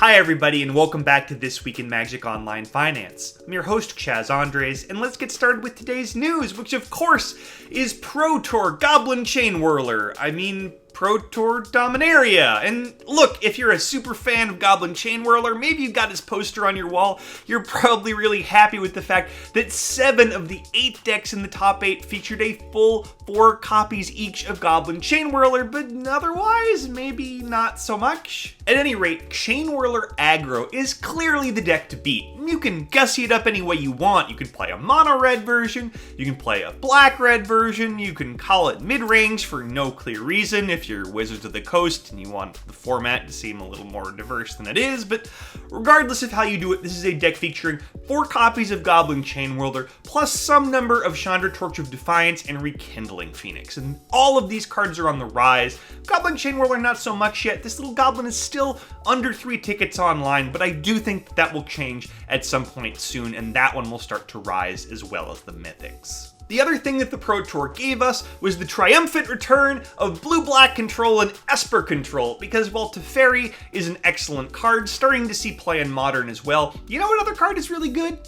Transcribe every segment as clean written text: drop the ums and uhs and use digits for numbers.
Hi everybody and welcome back to This Week in Magic Online Finance. I'm your host Chaz Andres and let's get started with today's news, which of course is Pro Tour Goblin Chain Whirler. Pro Tour Dominaria. And look, if you're a super fan of Goblin Chain Whirler, maybe you've got his poster on your wall, you're probably really happy with the fact that 7 of the 8 decks in the top 8 featured a full 4 copies each of Goblin Chain Whirler, but otherwise, maybe not so much. At any rate, Chain Whirler Aggro is clearly the deck to beat. You can gussy it up any way you want. You can play a Mono Red version, you can play a Black Red version, you can call it mid-range for no clear reason if you're Wizards of the Coast and you want the format to seem a little more diverse than it is, but regardless of how you do it, this is a deck featuring 4 copies of Goblin Chain Whirler, plus some number of Chandra Torch of Defiance and Rekindling Phoenix, and all of these cards are on the rise. Goblin Chain Whirler not so much yet. This little goblin is still under 3 tickets online, but I do think that will change at some point soon, and that one will start to rise as well as the Mythics. The other thing that the Pro Tour gave us was the triumphant return of Blue-Black Control and Esper Control, because while Teferi is an excellent card, starting to see play in Modern as well, you know what other card is really good?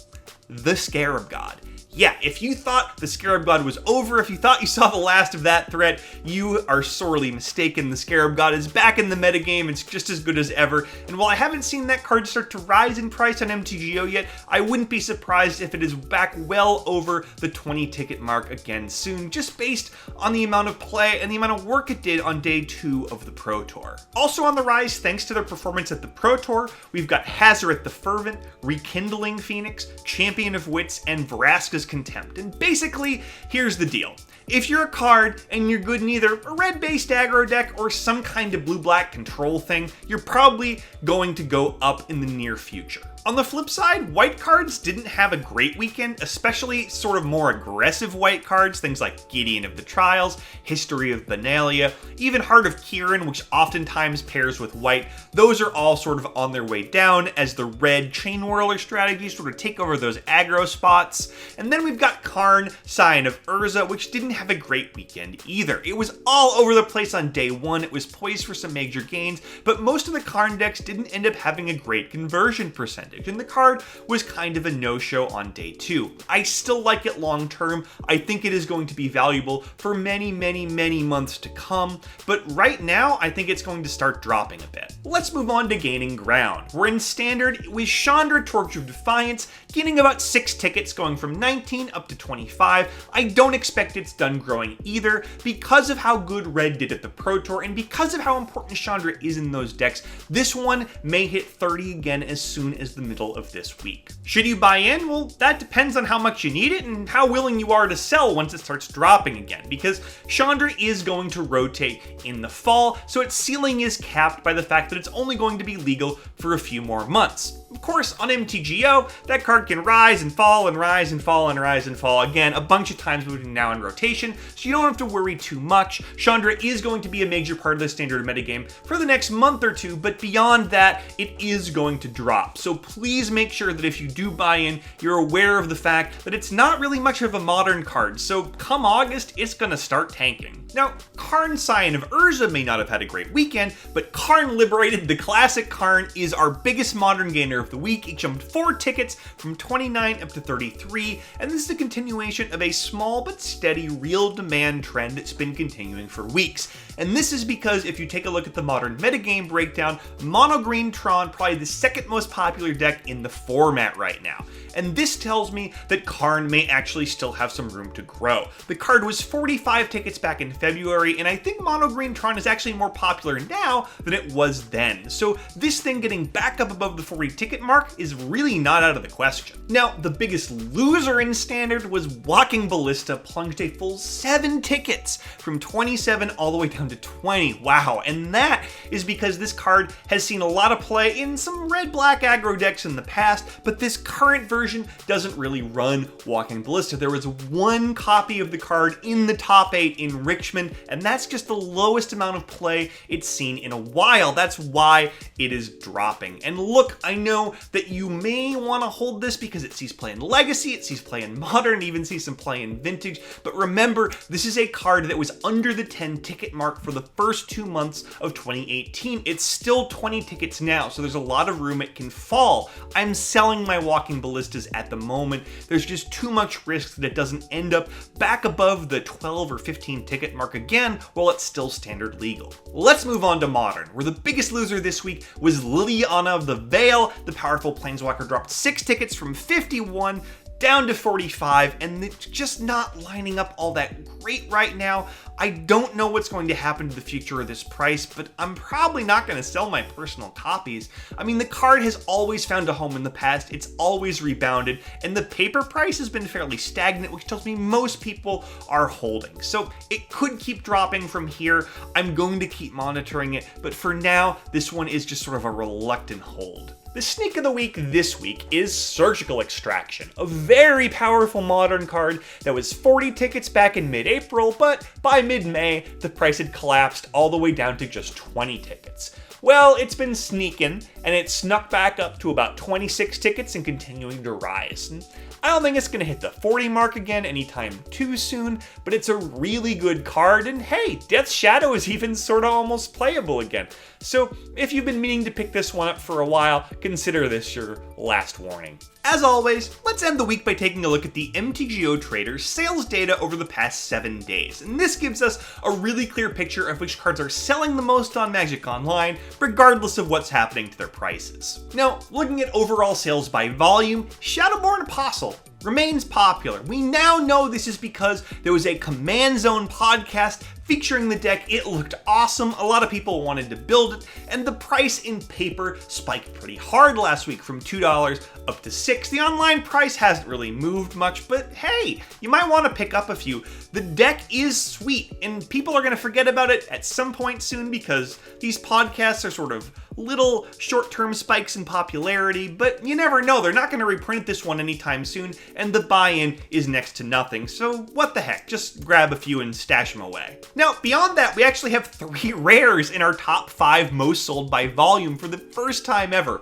The Scarab God. Yeah, if you thought the Scarab God was over, if you thought you saw the last of that threat, you are sorely mistaken. The Scarab God is back in the metagame, it's just as good as ever, and while I haven't seen that card start to rise in price on MTGO yet, I wouldn't be surprised if it is back well over the 20 ticket mark again soon, just based on the amount of play and the amount of work it did on day 2 of the Pro Tour. Also on the rise, thanks to their performance at the Pro Tour, we've got Hazoret the Fervent, Rekindling Phoenix, Champion of Wits, and Vraska's Contempt. And basically, here's the deal. If you're a card and you're good in either a red-based aggro deck or some kind of blue-black control thing, you're probably going to go up in the near future. On the flip side, white cards didn't have a great weekend, especially sort of more aggressive white cards, things like Gideon of the Trials, History of Benalia, even Heart of Kiran, which oftentimes pairs with white. Those are all sort of on their way down as the red Chain Whirler strategies sort of take over those aggro spots. And then we've got Karn, Scion of Urza, which didn't have a great weekend either. It was all over the place on day 1, it was poised for some major gains, but most of the Karn decks didn't end up having a great conversion percentage. And the card was kind of a no-show on day 2. I still like it long term. I think it is going to be valuable for many months to come, but right now I think it's going to start dropping a bit. Let's move on to gaining ground. We're in Standard with Chandra Torch of Defiance, gaining about 6 tickets, going from 19 up to 25. I don't expect it's done growing either, because of how good Red did at the Pro Tour, and because of how important Chandra is in those decks. This one may hit 30 again as soon as the middle of this week. Should you buy in? Well, that depends on how much you need it and how willing you are to sell once it starts dropping again, because Chandra is going to rotate in the fall, so its ceiling is capped by the fact that it's only going to be legal for a few more months. Of course, on MTGO, that card can rise and fall and rise and fall and rise and fall again a bunch of times between now and rotation, so you don't have to worry too much. Chandra is going to be a major part of the Standard metagame for the next month or two, but beyond that, it is going to drop. So please make sure that if you do buy in, you're aware of the fact that it's not really much of a modern card, so come August, it's gonna start tanking. Now, Karn Scion of Urza may not have had a great weekend, but Karn Liberated, the classic Karn, is our biggest modern gainer of the week. It jumped 4 tickets from 29 up to 33, and this is a continuation of a small but steady real demand trend that's been continuing for weeks. And this is because if you take a look at the modern metagame breakdown, Mono Green Tron, probably the second most popular deck in the format right now. And this tells me that Karn may actually still have some room to grow. The card was 45 tickets back in February, and I think Mono Green Tron is actually more popular now than it was then. So this thing getting back up above the 40 ticket mark is really not out of the question. Now, the biggest loser in Standard was Walking Ballista, plunged a full 7 tickets from 27 all the way down to 20. Wow, and that is because this card has seen a lot of play in some red-black aggro decks in the past, but this current version doesn't really run Walking Ballista. There was 1 copy of the card in the top 8 in Richmond, and that's just the lowest amount of play it's seen in a while. That's why it is dropping. And look, I know that you may want to hold this because it sees play in Legacy, it sees play in Modern, even sees some play in Vintage, but remember remember, this is a card that was under the 10 ticket mark for the first 2 months of 2018. It's still 20 tickets now, so there's a lot of room it can fall. I'm selling my Walking Ballistas at the moment. There's just too much risk that it doesn't end up back above the 12 or 15 ticket mark again while it's still standard legal. Let's move on to Modern, where the biggest loser this week was Liliana of the Veil. The powerful Planeswalker dropped 6 tickets from 51 down to 45, and it's just not lining up all that great right now. I don't know what's going to happen to the future of this price, but I'm probably not going to sell my personal copies. I mean, the card has always found a home in the past, it's always rebounded, and the paper price has been fairly stagnant, which tells me most people are holding. So it could keep dropping from here. I'm going to keep monitoring it, but for now, this one is just sort of a reluctant hold. The sneak of the week this week is Surgical Extraction, a very powerful Modern card that was 40 tickets back in mid-April, but by mid-May, the price had collapsed all the way down to just 20 tickets. Well, it's been sneaking, and it snuck back up to about 26 tickets and continuing to rise. And I don't think it's going to hit the 40 mark again anytime too soon, but it's a really good card, and hey, Death's Shadow is even sort of almost playable again. So if you've been meaning to pick this one up for a while, consider this your last warning. As always, let's end the week by taking a look at the MTGO traders' sales data over the past 7 days, and this gives us a really clear picture of which cards are selling the most on Magic Online, regardless of what's happening to their prices. Now, looking at overall sales by volume, Shadowborn Apostle remains popular. We now know this is because there was a Command Zone podcast featuring the deck. It looked awesome, a lot of people wanted to build it, and the price in paper spiked pretty hard last week from $2 up to $6. The online price hasn't really moved much, but hey, you might want to pick up a few. The deck is sweet, and people are going to forget about it at some point soon because these podcasts are sort of little short-term spikes in popularity, but you never know, they're not going to reprint this one anytime soon, and the buy-in is next to nothing, so what the heck, just grab a few and stash them away. Now, beyond that, we actually have 3 rares in our top 5 most sold by volume for the first time ever.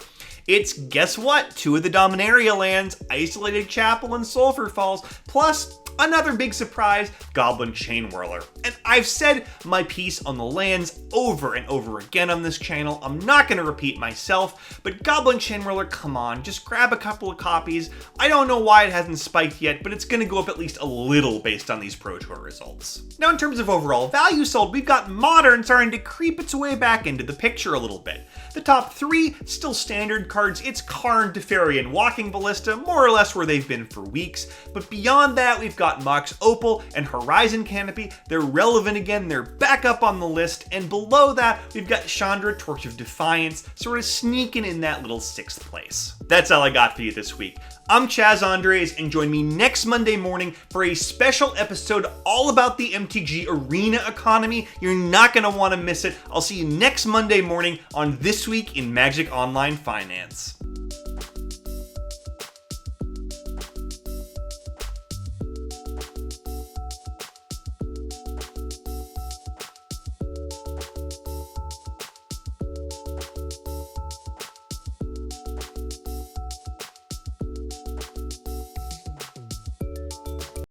It's, guess what, 2 of the Dominaria lands, Isolated Chapel and Sulphur Falls, plus another big surprise, Goblin Chainwhirler. And I've said my piece on the lands over and over again on this channel. I'm not going to repeat myself, but Goblin Chainwhirler, come on, just grab a couple of copies. I don't know why it hasn't spiked yet, but it's going to go up at least a little based on these Pro Tour results. Now, in terms of overall value sold, we've got Modern starting to creep its way back into the picture a little bit. The top 3, still standard cards. It's Karn, Teferi, and Walking Ballista, more or less where they've been for weeks. But beyond that, we've got Mox Opal and Horizon Canopy. They're relevant again, they're back up on the list, and below that, we've got Chandra, Torch of Defiance, sort of sneaking in that little 6th place. That's all I got for you this week. I'm Chaz Andres, and join me next Monday morning for a special episode all about the MTG Arena economy. You're not going to want to miss it. I'll see you next Monday morning on This Week in Magic Online Finance.